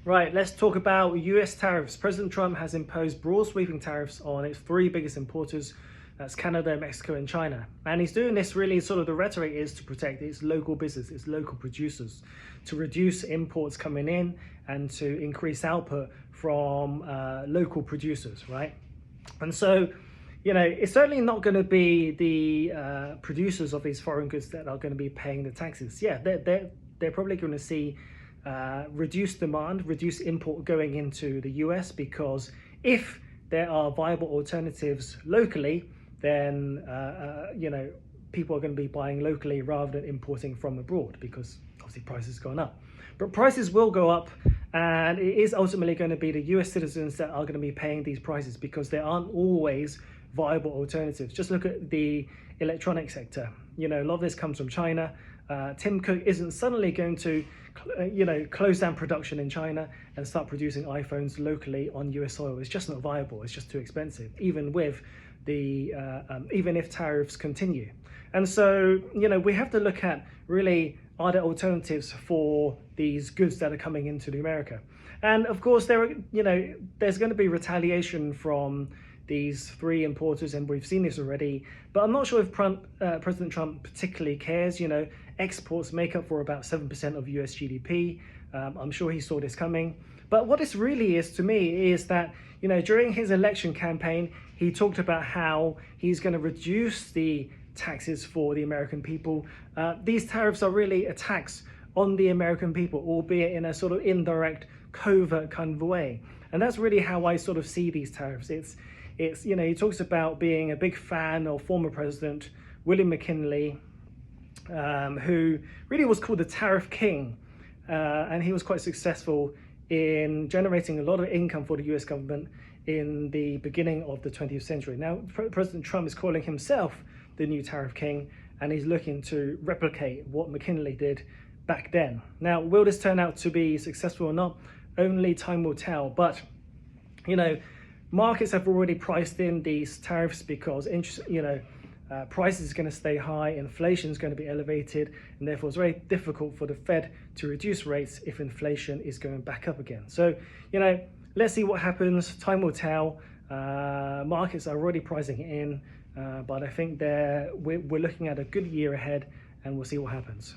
Right, let's talk about US tariffs. President Trump has imposed broad sweeping tariffs on its three biggest importers. That's Canada, Mexico, and China. And he's doing this really, sort of the rhetoric is to protect its local business, its local producers, to reduce imports coming in and to increase output from local producers, right? And so, it's certainly not going to be the producers of these foreign goods that are going to be paying the taxes. Yeah, they're probably going to see reduced demand, reduced import going into the US, because if there are viable alternatives locally, then people are going to be buying locally rather than importing from abroad, because obviously prices gone up. But prices will go up, and it is ultimately going to be the US citizens that are going to be paying these prices, because there aren't always viable alternatives. Just look at the electronic sector. A lot of this comes from China. Tim Cook isn't suddenly going to close down production in China and start producing iPhones locally on US soil. It's just not viable. It's just too expensive, even with the even if tariffs continue. And so we have to look at, really, are there alternatives for these goods that are coming into America? And of course there's going to be retaliation from these three importers, and we've seen this already. But I'm not sure if President Trump particularly cares. Exports make up for about 7% of US GDP. I'm sure he saw this coming. But what this really is to me is that, during his election campaign, he talked about how he's going to reduce the taxes for the American people. These tariffs are really a tax on the American people, albeit in a sort of indirect, covert kind of way. And that's really how I sort of see these tariffs. It's he talks about being a big fan of former President William McKinley, who really was called the Tariff King, and he was quite successful in generating a lot of income for the US government in the beginning of the 20th century. Now, President Trump is calling himself the new Tariff King, and he's looking to replicate what McKinley did back then. Now, will this turn out to be successful or not? Only time will tell. But markets have already priced in these tariffs, because prices is going to stay high, inflation is going to be elevated, and therefore it's very difficult for the Fed to reduce rates if inflation is going back up again. So, let's see what happens. Time will tell. Markets are already pricing it in, but I think we're looking at a good year ahead, and we'll see what happens.